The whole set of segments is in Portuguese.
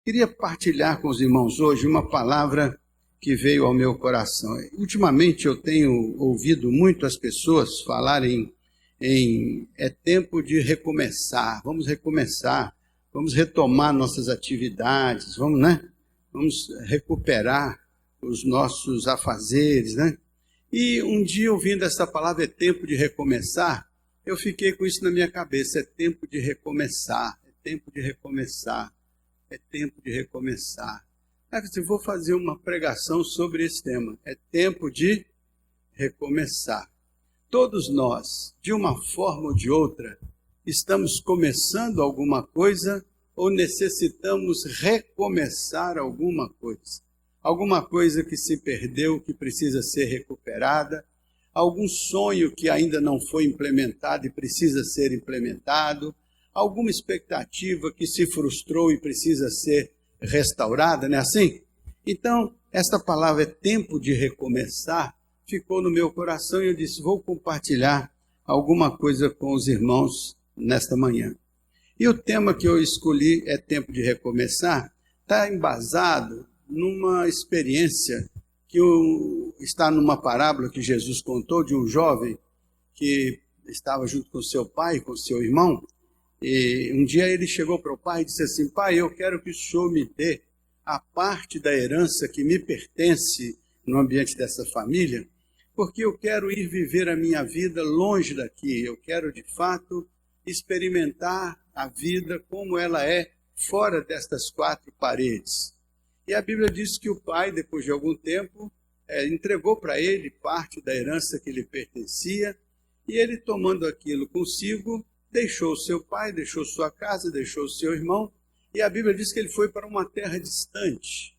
Queria partilhar com os irmãos hoje uma palavra que veio ao meu coração. Ultimamente eu tenho ouvido muito as pessoas falarem é tempo de recomeçar, vamos recomeçar, vamos retomar nossas atividades, Vamos recuperar os nossos afazeres, né? E um dia ouvindo essa palavra, é tempo de recomeçar, eu fiquei com isso na minha cabeça, é tempo de recomeçar, é tempo de recomeçar. É tempo de recomeçar. Eu vou fazer uma pregação sobre esse tema. É tempo de recomeçar. Todos nós, de uma forma ou de outra, estamos começando alguma coisa ou necessitamos recomeçar alguma coisa. Alguma coisa que se perdeu, que precisa ser recuperada. Algum sonho que ainda não foi implementado e precisa ser implementado. Alguma expectativa que se frustrou e precisa ser restaurada, não é assim? Então, esta palavra é tempo de recomeçar, ficou no meu coração e eu disse, vou compartilhar alguma coisa com os irmãos nesta manhã. E o tema que eu escolhi é tempo de recomeçar, está embasado numa experiência que está numa parábola que Jesus contou de um jovem que estava junto com seu pai, com seu irmão. E um dia ele chegou para o pai e disse assim, pai, eu quero que o senhor me dê a parte da herança que me pertence no ambiente dessa família, porque eu quero ir viver a minha vida longe daqui, eu quero de fato experimentar a vida como ela é fora destas quatro paredes. E a Bíblia diz que o pai, depois de algum tempo, entregou para ele parte da herança que lhe pertencia, e ele tomando aquilo consigo, deixou seu pai, deixou sua casa, deixou seu irmão, e a Bíblia diz que ele foi para uma terra distante.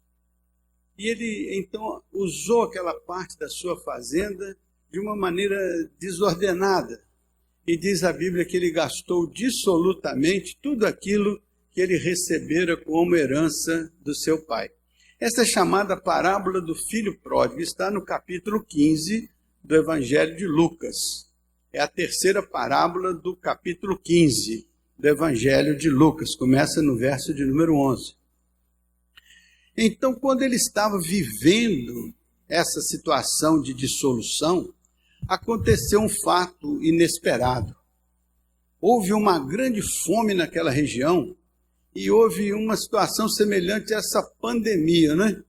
E ele, então, usou aquela parte da sua fazenda de uma maneira desordenada. E diz a Bíblia que ele gastou dissolutamente tudo aquilo que ele recebera como herança do seu pai. Essa é chamada parábola do filho pródigo, está no capítulo 15 do Evangelho de Lucas. É a terceira parábola do capítulo 15 do Evangelho de Lucas. Começa no verso de número 11. Então, quando ele estava vivendo essa situação de dissolução, aconteceu um fato inesperado. Houve uma grande fome naquela região e houve uma situação semelhante a essa pandemia, né?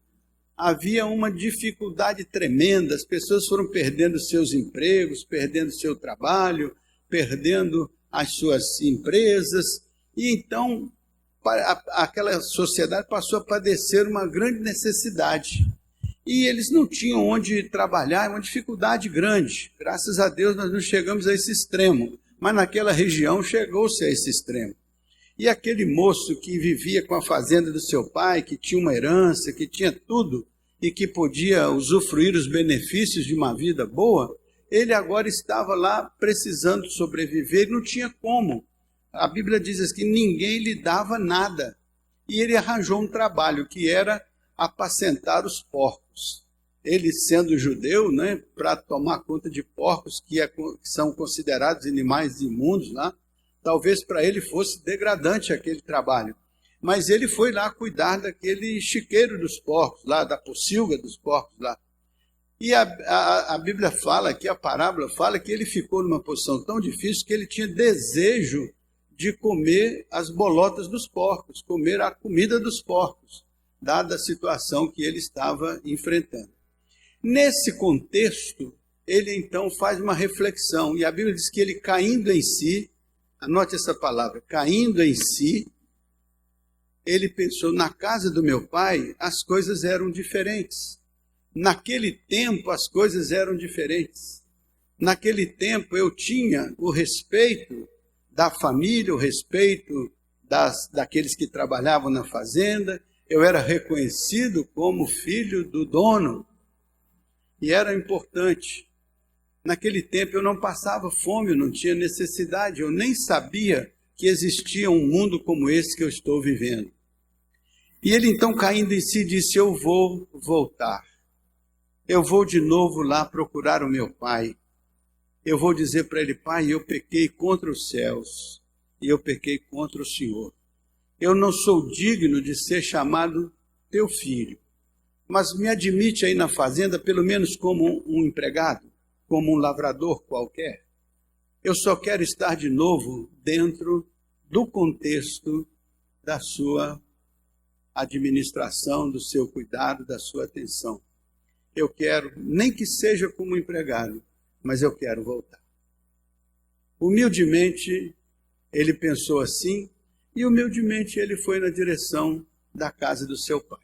Havia uma dificuldade tremenda, as pessoas foram perdendo seus empregos, perdendo seu trabalho, perdendo as suas empresas, e então aquela sociedade passou a padecer uma grande necessidade. E eles não tinham onde trabalhar, uma dificuldade grande. Graças a Deus nós não chegamos a esse extremo, mas naquela região chegou-se a esse extremo. E aquele moço que vivia com a fazenda do seu pai, que tinha uma herança, que tinha tudo, e que podia usufruir os benefícios de uma vida boa, ele agora estava lá precisando sobreviver, não tinha como. A Bíblia diz que ninguém lhe dava nada. E ele arranjou um trabalho que era apacentar os porcos. Ele, sendo judeu, né, para tomar conta de porcos que são considerados animais imundos lá, talvez para ele fosse degradante aquele trabalho. Mas ele foi lá cuidar daquele chiqueiro dos porcos, lá da pocilga dos porcos lá. E a Bíblia fala aqui, a parábola fala que ele ficou numa posição tão difícil que ele tinha desejo de comer as bolotas dos porcos, comer a comida dos porcos, dada a situação que ele estava enfrentando. Nesse contexto, ele então faz uma reflexão, e a Bíblia diz que ele caindo em si, anote essa palavra, caindo em si, ele pensou, na casa do meu pai, as coisas eram diferentes. Naquele tempo, as coisas eram diferentes. Naquele tempo, eu tinha o respeito da família, o respeito daqueles que trabalhavam na fazenda. Eu era reconhecido como filho do dono. E era importante. Naquele tempo, eu não passava fome, eu não tinha necessidade, eu nem sabia que existia um mundo como esse que eu estou vivendo. E ele então, caindo em si, disse, eu vou voltar. Eu vou de novo lá procurar o meu pai. Eu vou dizer para ele, pai, eu pequei contra os céus e eu pequei contra o Senhor. eu não sou digno de ser chamado teu filho, mas me admite aí na fazenda pelo menos como um empregado, como um lavrador qualquer. Eu só quero estar de novo dentro do contexto da sua administração, do seu cuidado, da sua atenção. Eu quero, nem que seja como empregado, mas eu quero voltar. Humildemente, ele pensou assim, e humildemente ele foi na direção da casa do seu pai.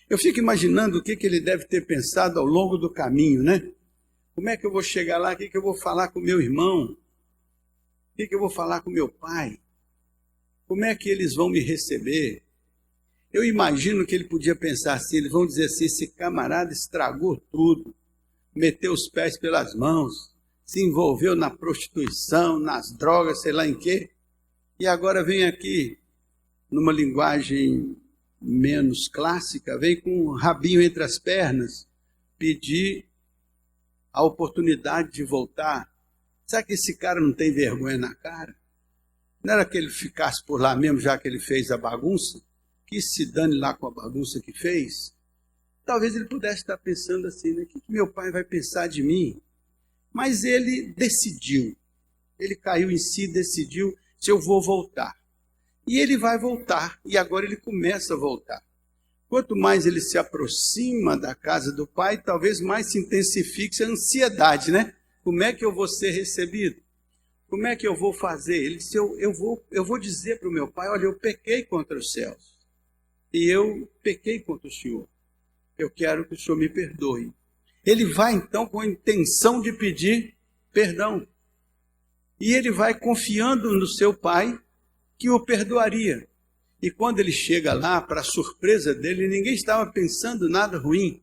Eu fico imaginando o que ele deve ter pensado ao longo do caminho, né? Como é que eu vou chegar lá? O que eu vou falar com meu irmão? O que eu vou falar com meu pai? Como é que eles vão me receber? Eu imagino que ele podia pensar assim, eles vão dizer assim, esse camarada estragou tudo, meteu os pés pelas mãos, se envolveu na prostituição, nas drogas, sei lá em quê, e agora vem aqui, numa linguagem menos clássica, vem com o rabinho entre as pernas, pedir a oportunidade de voltar. Será que esse cara não tem vergonha na cara? Não era que ele ficasse por lá mesmo, já que ele fez a bagunça? Que se dane lá com a bagunça que fez? Talvez ele pudesse estar pensando assim, né? O que meu pai vai pensar de mim? Mas ele decidiu. Ele caiu em si, decidiu se eu vou voltar. E ele vai voltar. E agora ele começa a voltar. Quanto mais ele se aproxima da casa do pai, talvez mais se intensifique a ansiedade, né? Como é que eu vou ser recebido? Como é que eu vou fazer? Ele disse, eu vou dizer para o meu pai, olha, eu pequei contra os céus. E eu pequei contra o Senhor. Eu quero que o Senhor me perdoe. Ele vai então com a intenção de pedir perdão. E ele vai confiando no seu pai que o perdoaria. E quando ele chega lá, para a surpresa dele, ninguém estava pensando nada ruim,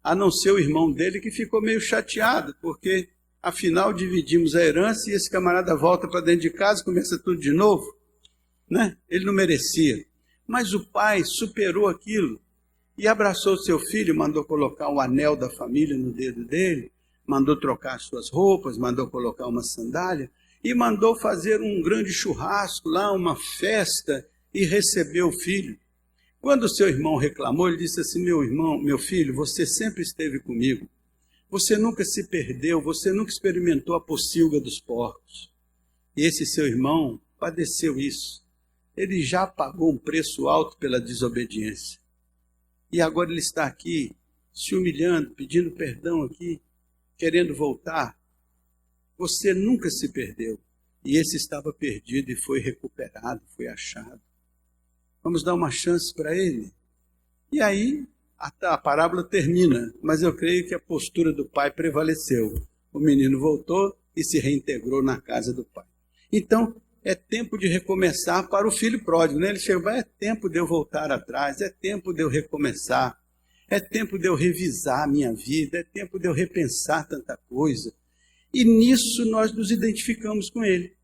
a não ser o irmão dele que ficou meio chateado, porque afinal dividimos a herança e esse camarada volta para dentro de casa e começa tudo de novo, né? Ele não merecia. Mas o pai superou aquilo e abraçou seu filho, mandou colocar o anel da família no dedo dele, mandou trocar suas roupas, mandou colocar uma sandália e mandou fazer um grande churrasco lá, uma festa, e recebeu o filho. Quando o seu irmão reclamou, ele disse assim, meu filho, você sempre esteve comigo. Você nunca se perdeu, você nunca experimentou a pocilga dos porcos. E esse seu irmão padeceu isso. Ele já pagou um preço alto pela desobediência. E agora ele está aqui, se humilhando, pedindo perdão aqui, querendo voltar. Você nunca se perdeu. E esse estava perdido e foi recuperado, foi achado. Vamos dar uma chance para ele. E aí a parábola termina, mas eu creio que a postura do pai prevaleceu. O menino voltou e se reintegrou na casa do pai. Então, é tempo de recomeçar para o filho pródigo, né? Ele chegou, é tempo de eu voltar atrás, é tempo de eu recomeçar, é tempo de eu revisar a minha vida, é tempo de eu repensar tanta coisa. E nisso nós nos identificamos com ele.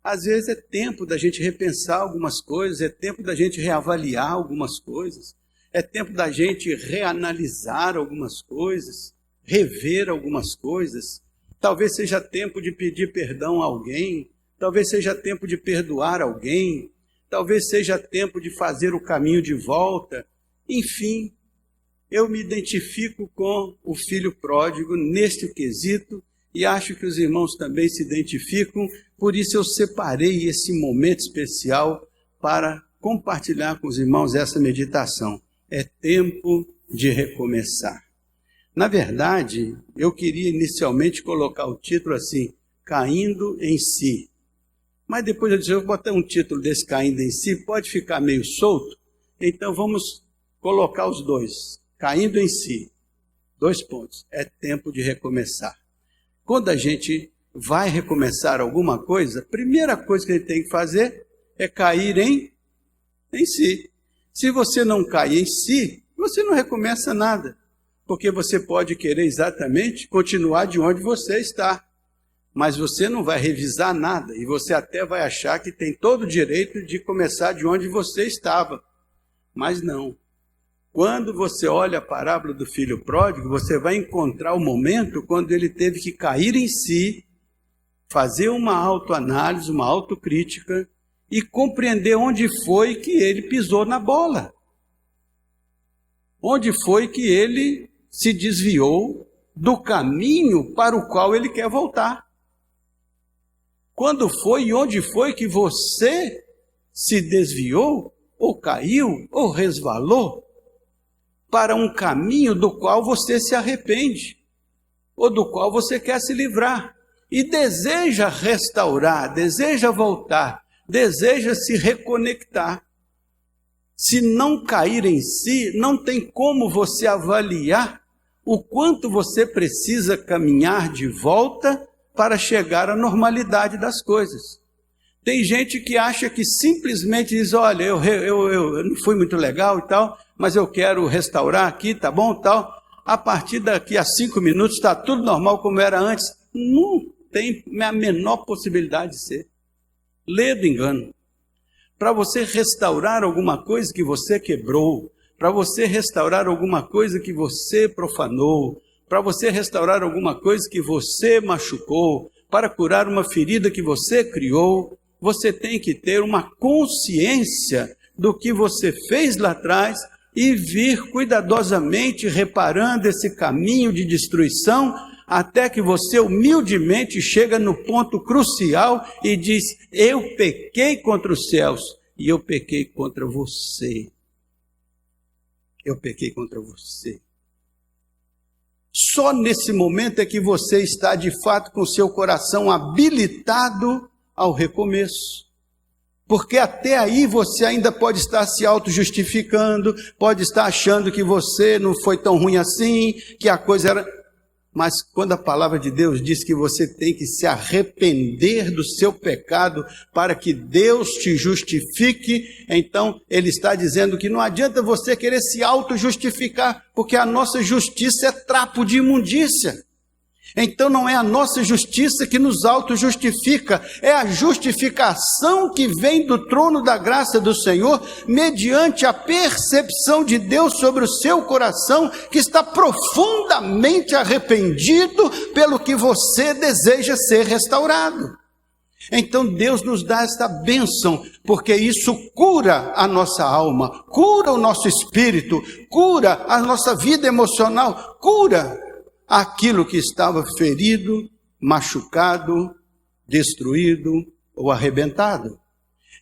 Às vezes é tempo da gente repensar algumas coisas, é tempo da gente reavaliar algumas coisas, é tempo da gente reanalisar algumas coisas, rever algumas coisas. Talvez seja tempo de pedir perdão a alguém, talvez seja tempo de perdoar alguém, talvez seja tempo de fazer o caminho de volta. Enfim, eu me identifico com o filho pródigo neste quesito e acho que os irmãos também se identificam, por isso eu separei esse momento especial para compartilhar com os irmãos essa meditação. É tempo de recomeçar. Na verdade, eu queria inicialmente colocar o título assim, Caindo em Si. Mas depois eu disse, eu vou botar um título desse Caindo em Si, pode ficar meio solto, então vamos colocar os dois. Caindo em Si. 2 pontos. É tempo de recomeçar. Quando a gente vai recomeçar alguma coisa, a primeira coisa que a gente tem que fazer é cair em si. Se você não cair em si, você não recomeça nada, porque você pode querer exatamente continuar de onde você está, mas você não vai revisar nada e você até vai achar que tem todo o direito de começar de onde você estava, mas não. Quando você olha a parábola do filho pródigo, você vai encontrar o momento quando ele teve que cair em si, fazer uma autoanálise, uma autocrítica e compreender onde foi que ele pisou na bola. Onde foi que ele se desviou do caminho para o qual ele quer voltar. Quando foi e onde foi que você se desviou, ou caiu, ou resvalou, para um caminho do qual você se arrepende, ou do qual você quer se livrar, e deseja restaurar, deseja voltar, deseja se reconectar. Se não cair em si, não tem como você avaliar o quanto você precisa caminhar de volta para chegar à normalidade das coisas. Tem gente que acha que simplesmente diz, olha, eu não fui muito legal e tal, mas eu quero restaurar aqui, tá bom, tal. A partir daqui a 5 minutos está tudo normal como era antes. Não tem a menor possibilidade de ser. Ledo engano. Para você restaurar alguma coisa que você quebrou, para você restaurar alguma coisa que você profanou, para você restaurar alguma coisa que você machucou, para curar uma ferida que você criou, você tem que ter uma consciência do que você fez lá atrás e vir cuidadosamente reparando esse caminho de destruição até que você humildemente chega no ponto crucial e diz, eu pequei contra os céus e eu pequei contra você. Eu pequei contra você. Só nesse momento é que você está de fato com seu coração habilitado ao recomeço. Porque até aí você ainda pode estar se auto-justificando, pode estar achando que você não foi tão ruim assim, que a coisa era... Mas quando a palavra de Deus diz que você tem que se arrepender do seu pecado para que Deus te justifique, então ele está dizendo que não adianta você querer se auto-justificar, porque a nossa justiça é trapo de imundícia. Então não é a nossa justiça que nos auto-justifica, é a justificação que vem do trono da graça do Senhor, mediante a percepção de Deus sobre o seu coração, que está profundamente arrependido pelo que você deseja ser restaurado. Então Deus nos dá esta bênção, porque isso cura a nossa alma, cura o nosso espírito, cura a nossa vida emocional, cura aquilo que estava ferido, machucado, destruído ou arrebentado.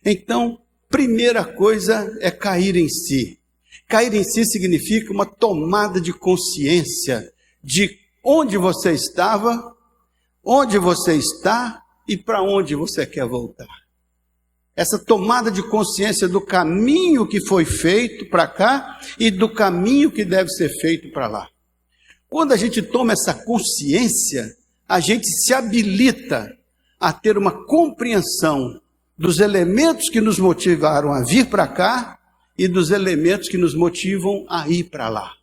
Então, primeira coisa é cair em si. Cair em si significa uma tomada de consciência de onde você estava, onde você está e para onde você quer voltar. Essa tomada de consciência do caminho que foi feito para cá e do caminho que deve ser feito para lá. Quando a gente toma essa consciência, a gente se habilita a ter uma compreensão dos elementos que nos motivaram a vir para cá e dos elementos que nos motivam a ir para lá.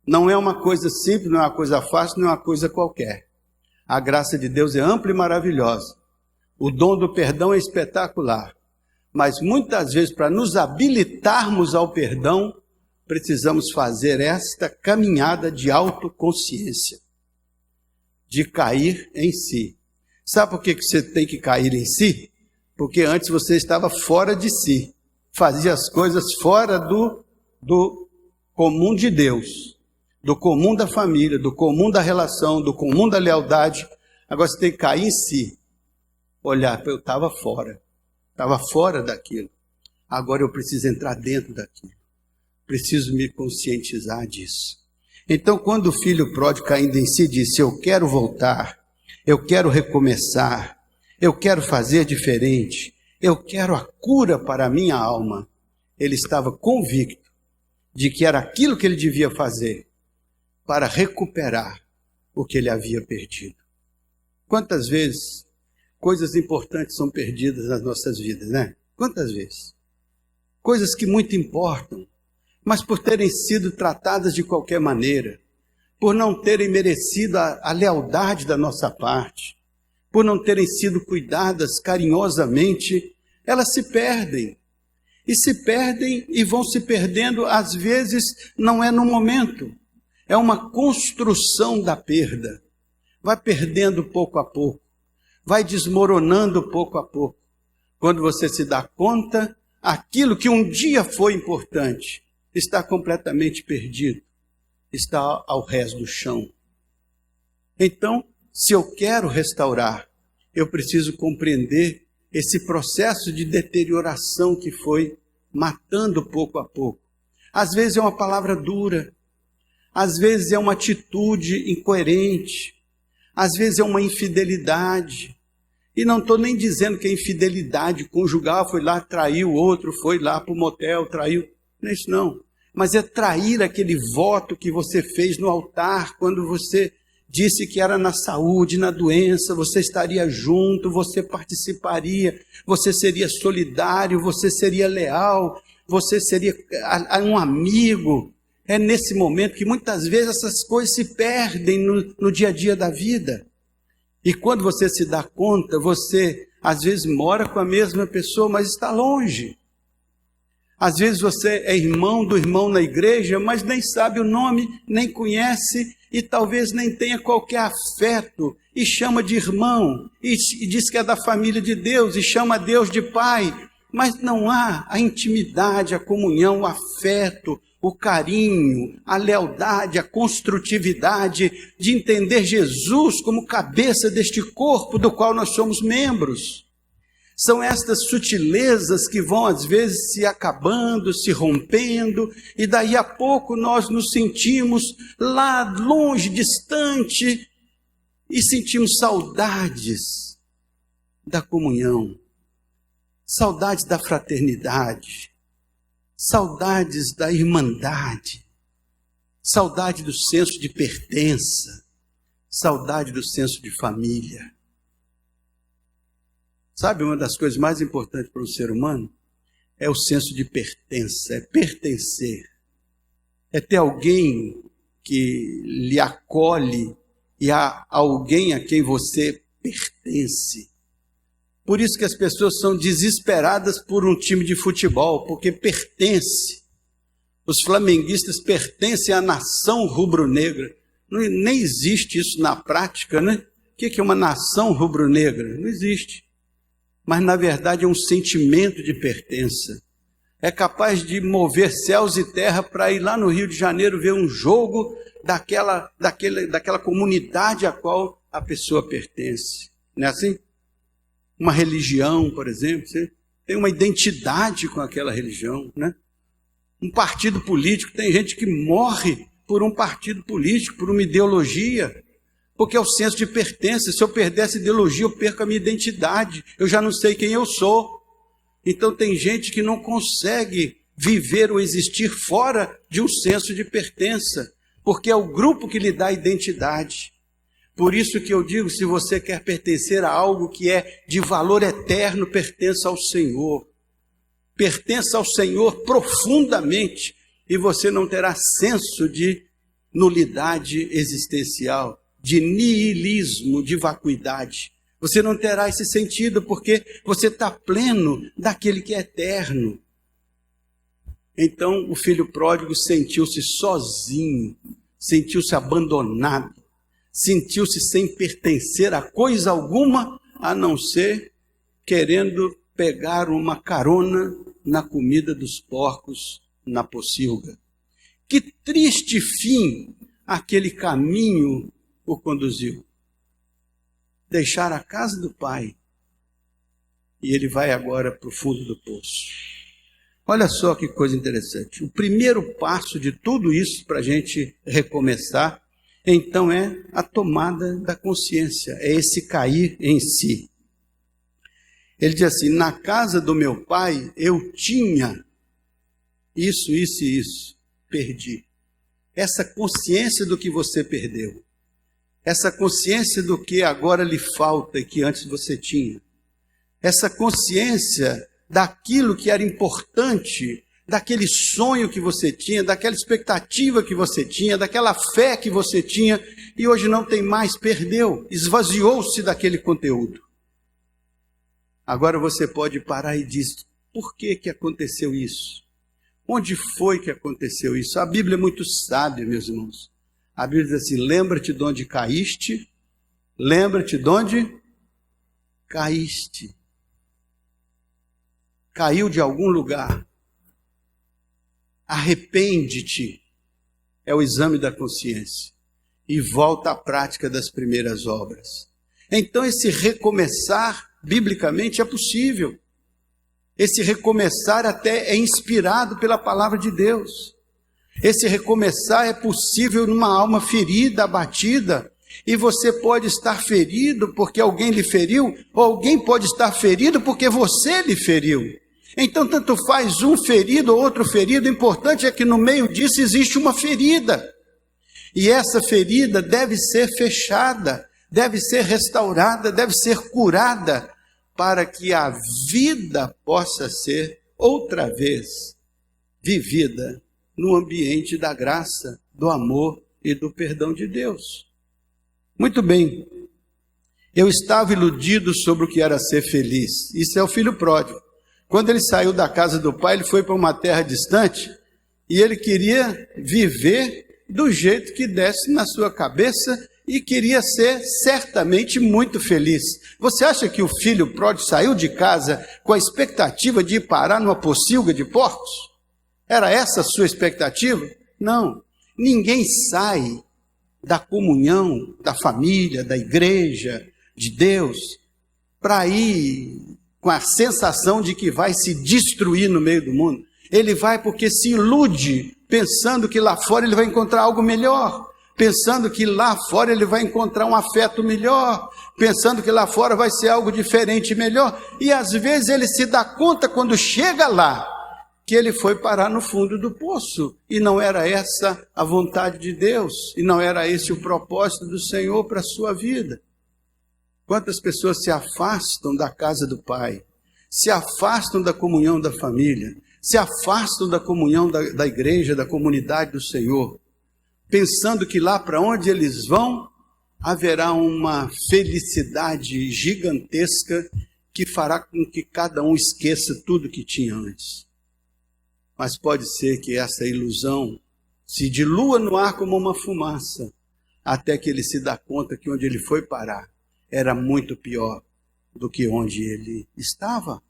Não é uma coisa simples, não é uma coisa fácil, não é uma coisa qualquer. A graça de Deus é ampla e maravilhosa. O dom do perdão é espetacular. Mas muitas vezes, para nos habilitarmos ao perdão, precisamos fazer esta caminhada de autoconsciência, de cair em si. Sabe por que você tem que cair em si? Porque antes você estava fora de si, fazia as coisas fora do comum de Deus, do comum da família, do comum da relação, do comum da lealdade. Agora você tem que cair em si, olhar, eu estava fora daquilo, agora eu preciso entrar dentro daquilo. Preciso me conscientizar disso. Então, quando o filho pródigo caindo em si disse, eu quero voltar, eu quero recomeçar, eu quero fazer diferente, eu quero a cura para a minha alma, ele estava convicto de que era aquilo que ele devia fazer para recuperar o que ele havia perdido. Quantas vezes coisas importantes são perdidas nas nossas vidas, né? Quantas vezes? Coisas que muito importam, mas por terem sido tratadas de qualquer maneira, por não terem merecido a lealdade da nossa parte, por não terem sido cuidadas carinhosamente, elas se perdem. E se perdem e vão se perdendo, às vezes não é no momento, é uma construção da perda. Vai perdendo pouco a pouco, vai desmoronando pouco a pouco. Quando você se dá conta, aquilo que um dia foi importante está completamente perdido, está ao rés do chão. Então, se eu quero restaurar, eu preciso compreender esse processo de deterioração que foi matando pouco a pouco. Às vezes é uma palavra dura, às vezes é uma atitude incoerente, às vezes é uma infidelidade. E não estou nem dizendo que a infidelidade conjugal foi lá, traiu o outro, foi lá para o motel, traiu. Não é isso não. Mas é trair aquele voto que você fez no altar, quando você disse que era na saúde, na doença, você estaria junto, você participaria, você seria solidário, você seria leal, você seria um amigo. É nesse momento que muitas vezes essas coisas se perdem no dia a dia da vida. E quando você se dá conta, você às vezes mora com a mesma pessoa, mas está longe. Às vezes você é irmão do irmão na igreja, mas nem sabe o nome, nem conhece e talvez nem tenha qualquer afeto, e chama de irmão, e diz que é da família de Deus, e chama Deus de pai, mas não há a intimidade, a comunhão, o afeto, o carinho, a lealdade, a construtividade de entender Jesus como cabeça deste corpo do qual nós somos membros. São estas sutilezas que vão às vezes se acabando, se rompendo, e daí a pouco nós nos sentimos lá longe, distante, e sentimos saudades da comunhão, saudades da fraternidade, saudades da irmandade, saudade do senso de pertença, saudade do senso de família. Sabe, uma das coisas mais importantes para o ser humano é o senso de pertença, é pertencer, é ter alguém que lhe acolhe e há alguém a quem você pertence. Por isso que as pessoas são desesperadas por um time de futebol, porque pertence. Os flamenguistas pertencem à nação rubro-negra. Nem existe isso na prática, né? O que é uma nação rubro-negra? Não existe. Mas, na verdade, é um sentimento de pertença. É capaz de mover céus e terra para ir lá no Rio de Janeiro ver um jogo daquela comunidade a qual a pessoa pertence. Não é assim? Uma religião, por exemplo, você tem uma identidade com aquela religião, né? Um partido político, tem gente que morre por um partido político, por uma ideologia, porque é o senso de pertença. Se eu perder essa ideologia, eu perco a minha identidade, eu já não sei quem eu sou. Então tem gente que não consegue viver ou existir fora de um senso de pertença, porque é o grupo que lhe dá identidade. Por isso que eu digo, se você quer pertencer a algo que é de valor eterno, pertença ao Senhor. Pertença ao Senhor profundamente, e você não terá senso de nulidade existencial, de niilismo, de vacuidade. Você não terá esse sentido, porque você está pleno daquele que é eterno. Então o filho pródigo sentiu-se sozinho, sentiu-se abandonado, sentiu-se sem pertencer a coisa alguma, a não ser querendo pegar uma carona na comida dos porcos na pocilga. Que triste fim aquele caminho o conduziu. Deixar a casa do pai, e ele vai agora para o fundo do poço. Olha só que coisa interessante. O primeiro passo de tudo isso para a gente recomeçar, então, é a tomada da consciência, é esse cair em si. Ele diz assim: na casa do meu pai eu tinha isso, isso e isso, perdi. Essa consciência do que você perdeu, essa consciência do que agora lhe falta e que antes você tinha, essa consciência daquilo que era importante, daquele sonho que você tinha, daquela expectativa que você tinha, daquela fé que você tinha, e hoje não tem mais, perdeu, esvaziou-se daquele conteúdo. Agora você pode parar e dizer: por que aconteceu isso? Onde foi que aconteceu isso? A Bíblia é muito sábia, meus irmãos. A Bíblia diz assim: lembra-te de onde caíste, lembra-te de onde caíste. caiu de algum lugar, arrepende-te, é o exame da consciência, e volta à prática das primeiras obras. Então esse recomeçar, biblicamente, é possível. Esse recomeçar até é inspirado pela palavra de Deus. Esse recomeçar é possível numa alma ferida, abatida, e você pode estar ferido porque alguém lhe feriu, ou alguém pode estar ferido porque você lhe feriu. Então tanto faz um ferido ou outro ferido, o importante é que no meio disso existe uma ferida. E essa ferida deve ser fechada, deve ser restaurada, deve ser curada, para que a vida possa ser outra vez vivida no ambiente da graça, do amor e do perdão de Deus. Muito bem, eu estava iludido sobre o que era ser feliz. Isso é o filho pródigo. Quando ele saiu da casa do pai, ele foi para uma terra distante e ele queria viver do jeito que desse na sua cabeça e queria ser certamente muito feliz. Você acha que o filho pródigo saiu de casa com a expectativa de ir parar numa pocilga de porcos? Era essa a sua expectativa? Não. Ninguém sai da comunhão, da família, da igreja, de Deus, para ir com a sensação de que vai se destruir no meio do mundo. Ele vai porque se ilude, pensando que lá fora ele vai encontrar algo melhor, pensando que lá fora ele vai encontrar um afeto melhor, pensando que lá fora vai ser algo diferente e melhor, e às vezes ele se dá conta quando chega lá, que ele foi parar no fundo do poço, e não era essa a vontade de Deus, e não era esse o propósito do Senhor para a sua vida. Quantas pessoas se afastam da casa do Pai, se afastam da comunhão da família, se afastam da comunhão da igreja, da comunidade do Senhor, pensando que lá para onde eles vão, haverá uma felicidade gigantesca que fará com que cada um esqueça tudo que tinha antes. Mas pode ser que essa ilusão se dilua no ar como uma fumaça, até que ele se dá conta que onde ele foi parar era muito pior do que onde ele estava.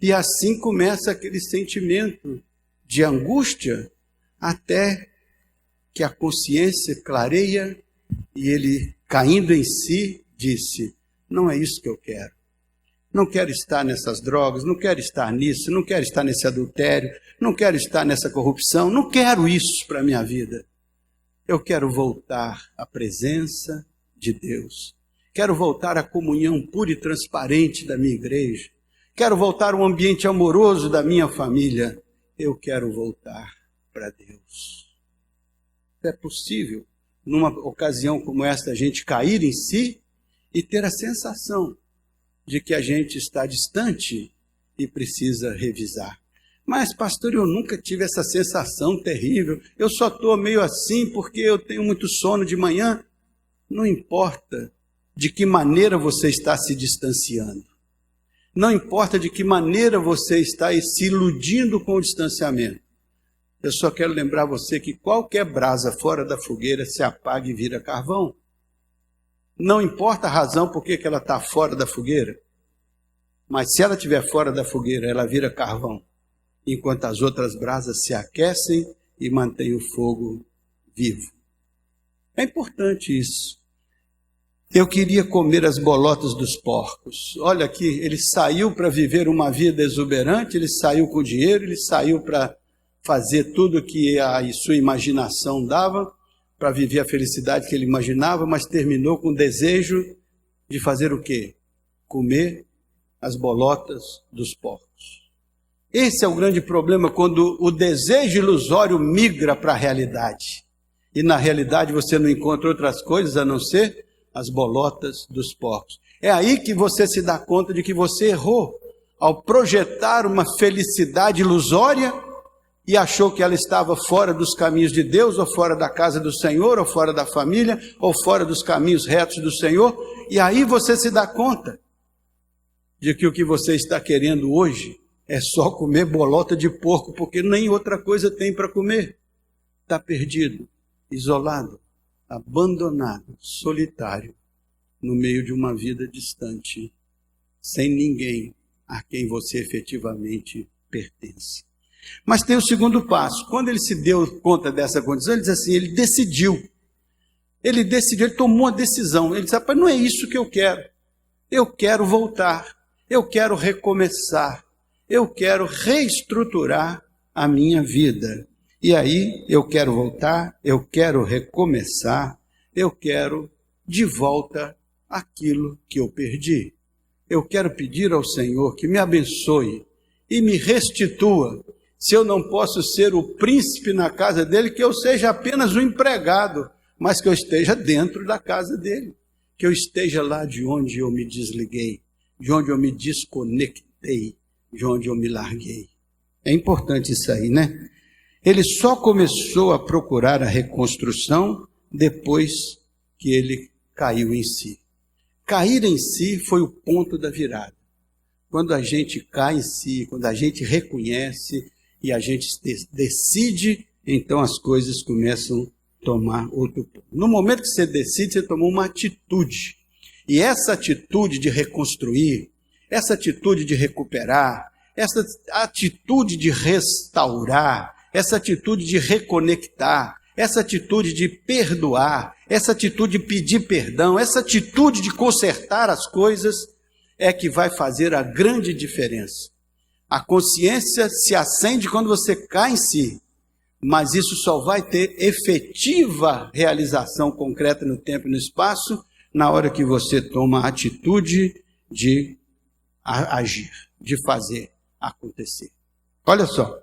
E assim começa aquele sentimento de angústia, até que a consciência clareia e ele, caindo em si, disse: não é isso que eu quero. Não quero estar nessas drogas, não quero estar nisso, não quero estar nesse adultério, não quero estar nessa corrupção, não quero isso para a minha vida. Eu quero voltar à presença de Deus. Quero voltar à comunhão pura e transparente da minha igreja. Quero voltar ao ambiente amoroso da minha família. Eu quero voltar para Deus. É possível, numa ocasião como esta, a gente cair em si e ter a sensação de que a gente está distante e precisa revisar. Mas, pastor, eu nunca tive essa sensação terrível. Eu só estou meio assim porque eu tenho muito sono de manhã. Não importa de que maneira você está se distanciando. Não importa de que maneira você está se iludindo com o distanciamento. Eu só quero lembrar você que qualquer brasa fora da fogueira se apaga e vira carvão. Não importa a razão por que ela está fora da fogueira, mas se ela estiver fora da fogueira, ela vira carvão, enquanto as outras brasas se aquecem e mantêm o fogo vivo. É importante isso. Eu queria comer as bolotas dos porcos. Olha aqui, ele saiu para viver uma vida exuberante, ele saiu com dinheiro, ele saiu para fazer tudo que a sua imaginação dava, para viver a felicidade que ele imaginava, mas terminou com o desejo de fazer o quê? Comer as bolotas dos porcos. Esse é o grande problema, quando o desejo ilusório migra para a realidade. E na realidade você não encontra outras coisas a não ser as bolotas dos porcos. É aí que você se dá conta de que você errou ao projetar uma felicidade ilusória e achou que ela estava fora dos caminhos de Deus, ou fora da casa do Senhor, ou fora da família, ou fora dos caminhos retos do Senhor, e aí você se dá conta de que o que você está querendo hoje é só comer bolota de porco, porque nem outra coisa tem para comer. Está perdido, isolado, abandonado, solitário, no meio de uma vida distante, sem ninguém a quem você efetivamente pertence. Mas tem o segundo passo. Quando ele se deu conta dessa condição, ele diz assim, ele decidiu, ele tomou uma decisão. Ele disse, rapaz, não é isso que eu quero voltar, eu quero recomeçar, eu quero reestruturar a minha vida. E aí eu quero voltar, eu quero recomeçar, eu quero de volta aquilo que eu perdi. Eu quero pedir ao Senhor que me abençoe e me restitua. Se eu não posso ser o príncipe na casa dele, que eu seja apenas um empregado, mas que eu esteja dentro da casa dele, que eu esteja lá de onde eu me desliguei, de onde eu me desconectei, de onde eu me larguei. É importante isso aí, né? Ele só começou a procurar a reconstrução depois que ele caiu em si. Cair em si foi o ponto da virada. Quando a gente cai em si, quando a gente reconhece e a gente decide, então as coisas começam a tomar outro ponto. No momento que você decide, você tomou uma atitude. E essa atitude de reconstruir, essa atitude de recuperar, essa atitude de restaurar, essa atitude de reconectar, essa atitude de perdoar, essa atitude de pedir perdão, essa atitude de consertar as coisas é que vai fazer a grande diferença. A consciência se acende quando você cai em si, mas isso só vai ter efetiva realização concreta no tempo e no espaço na hora que você toma a atitude de agir, de fazer acontecer. Olha só,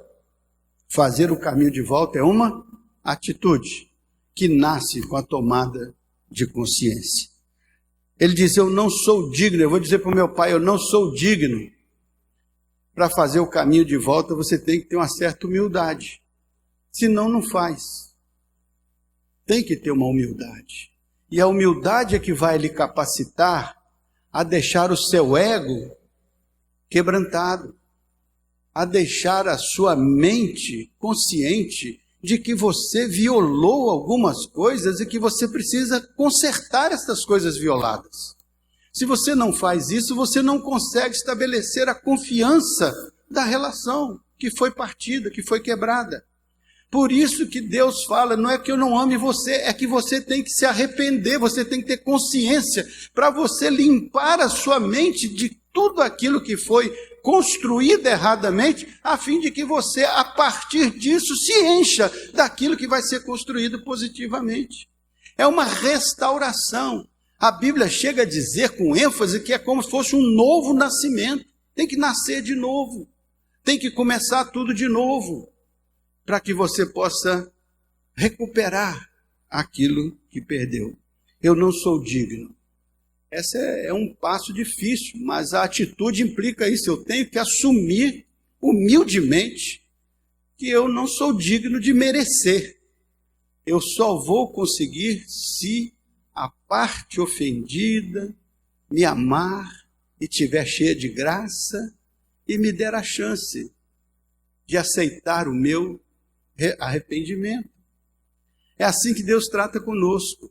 fazer o caminho de volta é uma atitude que nasce com a tomada de consciência. Ele diz, eu não sou digno, eu vou dizer para o meu pai, eu não sou digno. Para fazer o caminho de volta, você tem que ter uma certa humildade. Senão, não faz. Tem que ter uma humildade. E a humildade é que vai lhe capacitar a deixar o seu ego quebrantado, a deixar a sua mente consciente de que você violou algumas coisas e que você precisa consertar essas coisas violadas. Se você não faz isso, você não consegue estabelecer a confiança da relação que foi partida, que foi quebrada. Por isso que Deus fala, não é que eu não ame você, é que você tem que se arrepender, você tem que ter consciência, para você limpar a sua mente de tudo aquilo que foi construído erradamente, a fim de que você, a partir disso, se encha daquilo que vai ser construído positivamente. É uma restauração. A Bíblia chega a dizer com ênfase que é como se fosse um novo nascimento. Tem que nascer de novo. Tem que começar tudo de novo, para que você possa recuperar aquilo que perdeu. Eu não sou digno. Esse é um passo difícil, mas a atitude implica isso. Eu tenho que assumir humildemente que eu não sou digno de merecer. Eu só vou conseguir se a parte ofendida me amar e estiver cheia de graça e me der a chance de aceitar o meu arrependimento. É assim que Deus trata conosco.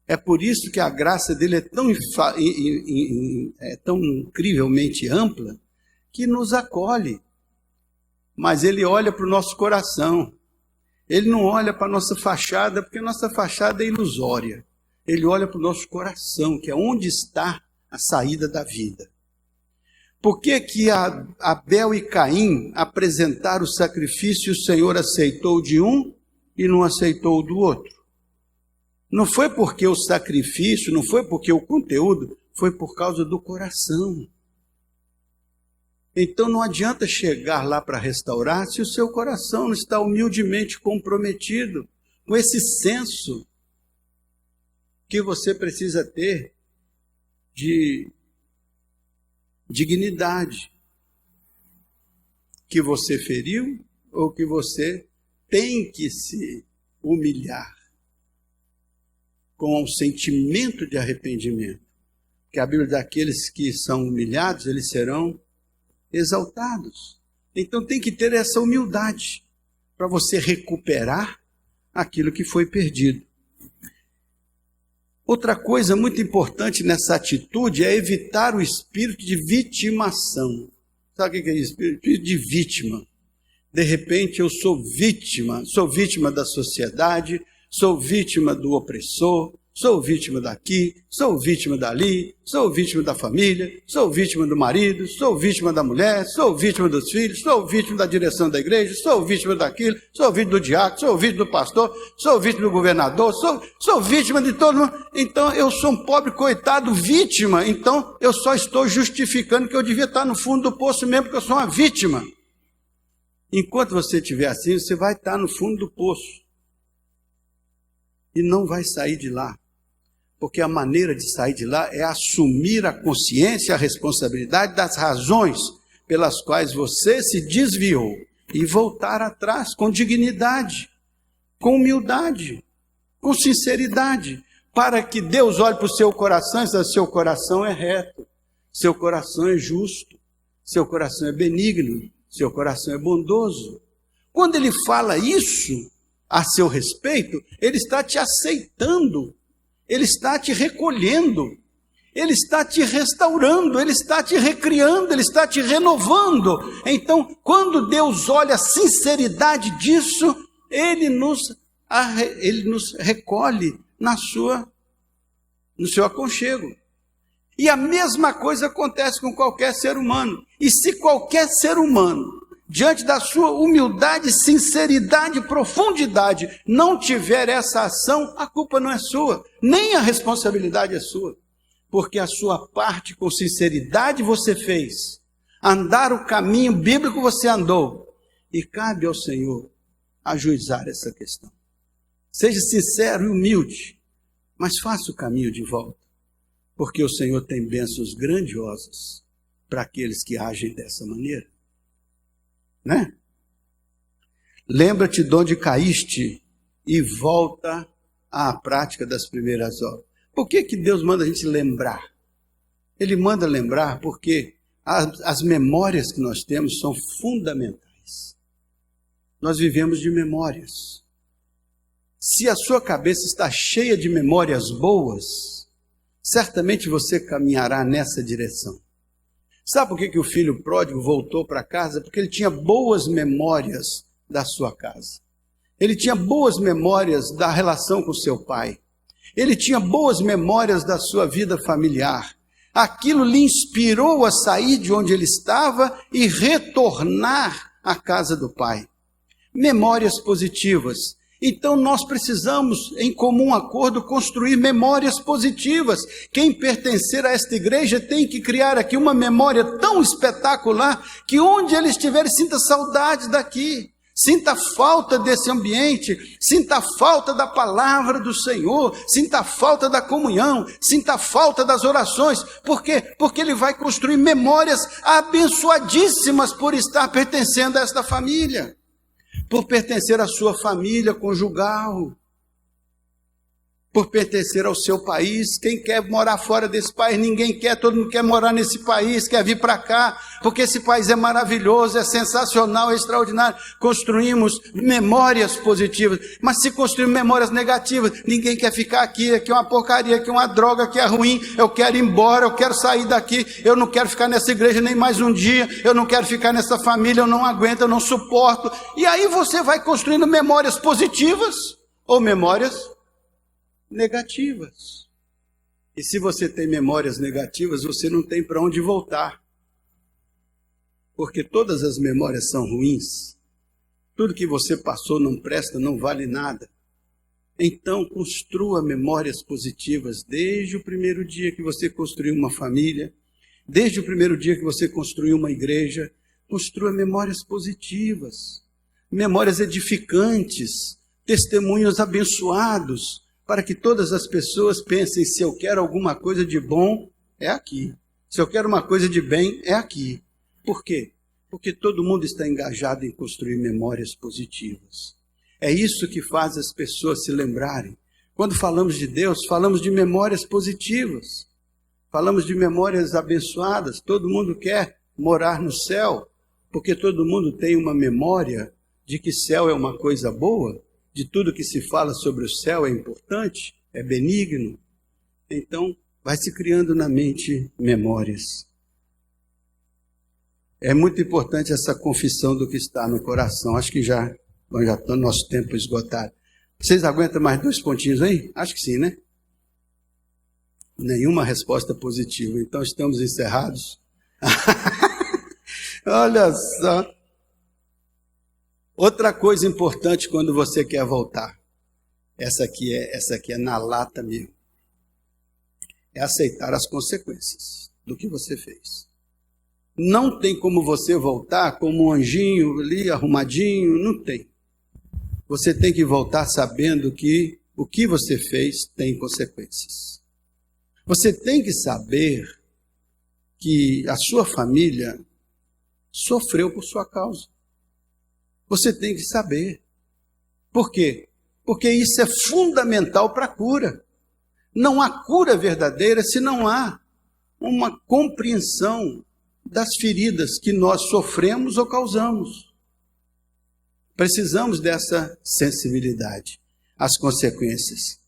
É por isso que a graça dele é tão incrivelmente ampla que nos acolhe. Mas ele olha para o nosso coração. Ele não olha para a nossa fachada, porque a nossa fachada é ilusória. Ele olha para o nosso coração, que é onde está a saída da vida. Por que que Abel e Caim apresentaram o sacrifício e o Senhor aceitou de um e não aceitou do outro? Não foi porque o sacrifício, não foi porque o conteúdo, foi por causa do coração. Então não adianta chegar lá para restaurar se o seu coração não está humildemente comprometido com esse senso que você precisa ter de dignidade, que você feriu ou que você tem que se humilhar com um sentimento de arrependimento. Que a Bíblia diz, daqueles que são humilhados, eles serão exaltados. Então tem que ter essa humildade para você recuperar aquilo que foi perdido. Outra coisa muito importante nessa atitude é evitar o espírito de vitimação. Sabe o que é isso? Espírito de vítima. De repente eu sou vítima da sociedade, sou vítima do opressor, sou vítima daqui, sou vítima dali, sou vítima da família, sou vítima do marido, sou vítima da mulher, sou vítima dos filhos, sou vítima da direção da igreja, sou vítima daquilo, sou vítima do diácono, sou vítima do pastor, sou vítima do governador, sou vítima de todo mundo. Então eu sou um pobre coitado vítima, então eu só estou justificando que eu devia estar no fundo do poço mesmo, porque eu sou uma vítima. Enquanto você estiver assim, você vai estar no fundo do poço e não vai sair de lá. Porque a maneira de sair de lá é assumir a consciência, a responsabilidade das razões pelas quais você se desviou e voltar atrás com dignidade, com humildade, com sinceridade, para que Deus olhe para o seu coração e diga: seu coração é reto, seu coração é justo, seu coração é benigno, seu coração é bondoso. Quando ele fala isso a seu respeito, ele está te aceitando, ele está te recolhendo, ele está te restaurando, ele está te recriando, ele está te renovando. Então, quando Deus olha a sinceridade disso, ele nos recolhe no seu aconchego. E a mesma coisa acontece com qualquer ser humano. E se qualquer ser humano, diante da sua humildade, sinceridade, profundidade, não tiver essa ação, a culpa não é sua, nem a responsabilidade é sua. Porque a sua parte com sinceridade você fez. Andar o caminho bíblico você andou. E cabe ao Senhor ajuizar essa questão. Seja sincero e humilde, mas faça o caminho de volta. Porque o Senhor tem bênçãos grandiosas para aqueles que agem dessa maneira. Né? Lembra-te de onde caíste e volta à prática das primeiras obras. Por que Deus manda a gente lembrar? Ele manda lembrar porque as memórias que nós temos são fundamentais. Nós vivemos de memórias. Se a sua cabeça está cheia de memórias boas, certamente você caminhará nessa direção. Sabe por que o filho pródigo voltou para casa? Porque ele tinha boas memórias da sua casa. Ele tinha boas memórias da relação com seu pai. Ele tinha boas memórias da sua vida familiar. Aquilo lhe inspirou a sair de onde ele estava e retornar à casa do pai. Memórias positivas. Então nós precisamos, em comum acordo, construir memórias positivas. Quem pertencer a esta igreja tem que criar aqui uma memória tão espetacular que onde ele estiver, sinta saudade daqui. Sinta a falta desse ambiente, sinta a falta da palavra do Senhor, sinta a falta da comunhão, sinta a falta das orações. Por quê? Porque ele vai construir memórias abençoadíssimas por estar pertencendo a esta família. Por pertencer à sua família conjugal, por pertencer ao seu país. Quem quer morar fora desse país? Ninguém quer, todo mundo quer morar nesse país, quer vir para cá, porque esse país é maravilhoso, é sensacional, é extraordinário. Construímos memórias positivas, mas se construímos memórias negativas, ninguém quer ficar aqui é uma porcaria, aqui é uma droga, aqui é ruim, eu quero ir embora, eu quero sair daqui, eu não quero ficar nessa igreja nem mais um dia, eu não quero ficar nessa família, eu não aguento, eu não suporto. E aí você vai construindo memórias positivas ou memórias negativas. E se você tem memórias negativas, você não tem para onde voltar. Porque todas as memórias são ruins. Tudo que você passou não presta, não vale nada. Então, construa memórias positivas desde o primeiro dia que você construiu uma família, desde o primeiro dia que você construiu uma igreja. Construa memórias positivas, memórias edificantes, testemunhos abençoados, para que todas as pessoas pensem: se eu quero alguma coisa de bom, é aqui. Se eu quero uma coisa de bem, é aqui. Por quê? Porque todo mundo está engajado em construir memórias positivas. É isso que faz as pessoas se lembrarem. Quando falamos de Deus, falamos de memórias positivas. Falamos de memórias abençoadas. Todo mundo quer morar no céu, porque todo mundo tem uma memória de que céu é uma coisa boa. De tudo que se fala sobre o céu é importante, é benigno. Então, vai se criando na mente memórias. É muito importante essa confissão do que está no coração. Acho que já está nosso tempo esgotado. Vocês aguentam mais 2 pontinhos aí? Acho que sim, né? Nenhuma resposta positiva. Então, estamos encerrados. Olha só. Outra coisa importante quando você quer voltar. Essa aqui é na lata mesmo. É aceitar as consequências do que você fez. Não tem como você voltar como um anjinho ali, arrumadinho, não tem. Você tem que voltar sabendo que o que você fez tem consequências. Você tem que saber que a sua família sofreu por sua causa. Você tem que saber. Por quê? Porque isso é fundamental para a cura. Não há cura verdadeira se não há uma compreensão das feridas que nós sofremos ou causamos. Precisamos dessa sensibilidade às consequências.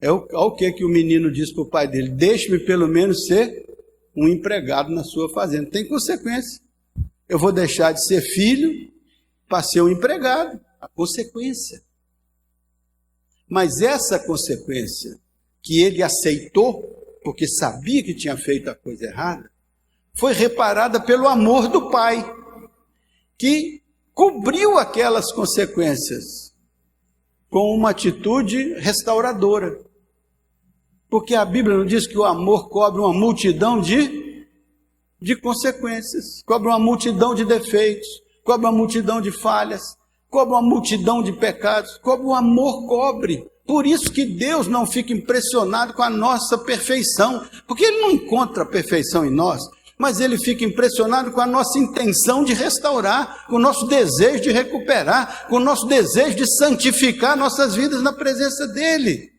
Olha o que o menino disse para o pai dele: deixe-me pelo menos ser um empregado na sua fazenda. Tem consequência. Eu vou deixar de ser filho para ser um empregado. A consequência. Mas essa consequência que ele aceitou, porque sabia que tinha feito a coisa errada, foi reparada pelo amor do pai, que cobriu aquelas consequências com uma atitude restauradora. Porque a Bíblia não diz que o amor cobre uma multidão de consequências, cobre uma multidão de defeitos, cobre uma multidão de falhas, cobre uma multidão de pecados, cobre o amor cobre. Por isso que Deus não fica impressionado com a nossa perfeição, porque Ele não encontra a perfeição em nós, mas Ele fica impressionado com a nossa intenção de restaurar, com o nosso desejo de recuperar, com o nosso desejo de santificar nossas vidas na presença dEle.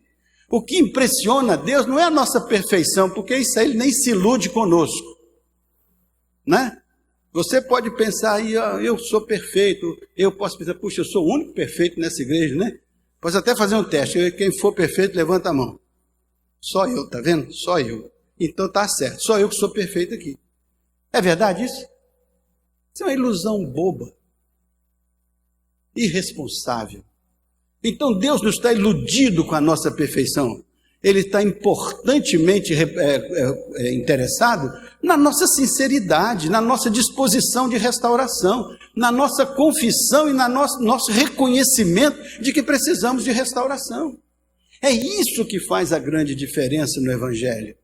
O que impressiona Deus não é a nossa perfeição, porque isso aí Ele nem se ilude conosco, né? Você pode pensar aí, eu sou perfeito, eu posso pensar, puxa, eu sou o único perfeito nessa igreja, né? Posso até fazer um teste, quem for perfeito, levanta a mão. Só eu, tá vendo? Só eu. Então tá certo, só eu que sou perfeito aqui. É verdade isso? Isso é uma ilusão boba, irresponsável. Então Deus não está iludido com a nossa perfeição. Ele está importantemente interessado na nossa sinceridade, na nossa disposição de restauração, na nossa confissão e no nosso reconhecimento de que precisamos de restauração. É isso que faz a grande diferença no Evangelho.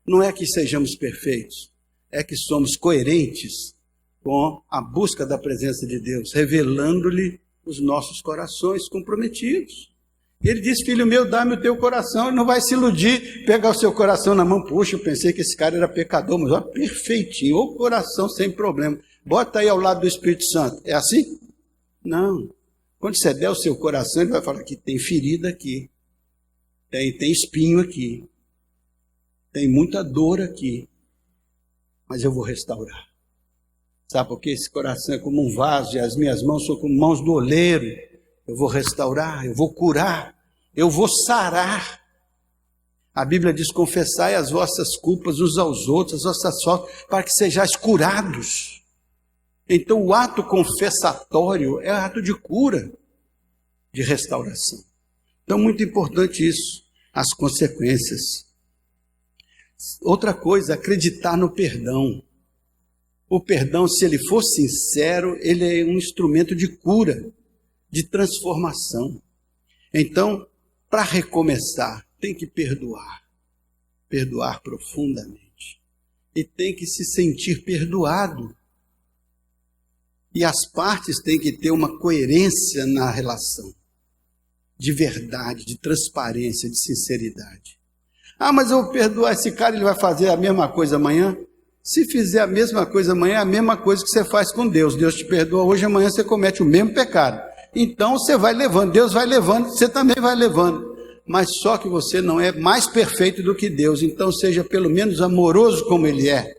Não é que sejamos perfeitos, é que somos coerentes com a busca da presença de Deus, revelando-lhe os nossos corações comprometidos. Ele diz: filho meu, dá-me o teu coração. Ele não vai se iludir, pegar o seu coração na mão. Puxa, eu pensei que esse cara era pecador, mas ó, perfeitinho, o coração sem problema. Bota aí ao lado do Espírito Santo. É assim? Não. Quando você der o seu coração, ele vai falar que tem ferida aqui, tem espinho aqui, tem muita dor aqui, mas eu vou restaurar. Sabe por quê? Esse coração é como um vaso e as minhas mãos são como mãos do oleiro. Eu vou restaurar, eu vou curar, eu vou sarar. A Bíblia diz: confessai as vossas culpas uns aos outros, as vossas faltas, para que sejais curados. Então o ato confessatório é ato de cura, de restauração. Então muito importante isso, as consequências. Outra coisa, acreditar no perdão. O perdão, se ele for sincero, ele é um instrumento de cura, de transformação. Então, para recomeçar, tem que perdoar profundamente, e tem que se sentir perdoado, e as partes têm que ter uma coerência na relação, de verdade, de transparência, de sinceridade. Ah, mas eu vou perdoar esse cara, ele vai fazer a mesma coisa amanhã? Se fizer a mesma coisa amanhã, é a mesma coisa que você faz com Deus. Deus te perdoa hoje, amanhã você comete o mesmo pecado. Então você vai levando, Deus vai levando, você também vai levando. Mas só que você não é mais perfeito do que Deus, então seja pelo menos amoroso como Ele é,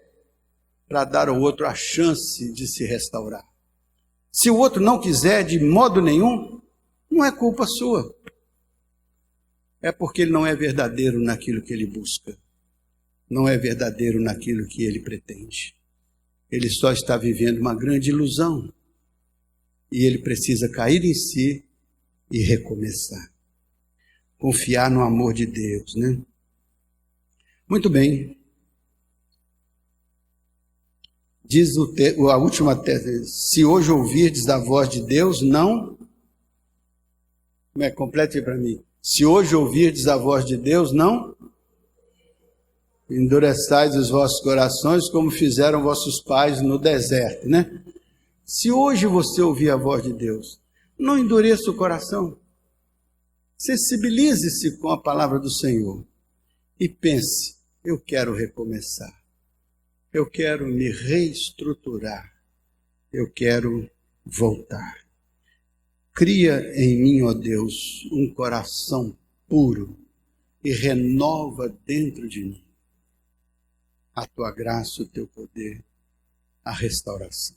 para dar ao outro a chance de se restaurar. Se o outro não quiser de modo nenhum, não é culpa sua. é porque ele não é verdadeiro naquilo que ele busca. Não é verdadeiro naquilo que ele pretende. Ele só está vivendo uma grande ilusão. E ele precisa cair em si e recomeçar. Confiar no amor de Deus, né? Muito bem. Diz a última tese: se hoje ouvirdes a voz de Deus, não... Complete para mim. Se hoje ouvirdes a voz de Deus, não endureçais os vossos corações, como fizeram vossos pais no deserto, né? Se hoje você ouvir a voz de Deus, não endureça o coração. Sensibilize-se com a palavra do Senhor e pense: eu quero recomeçar. Eu quero me reestruturar. Eu quero voltar. Cria em mim, ó Deus, um coração puro e renova dentro de mim a tua graça, o teu poder, a restauração.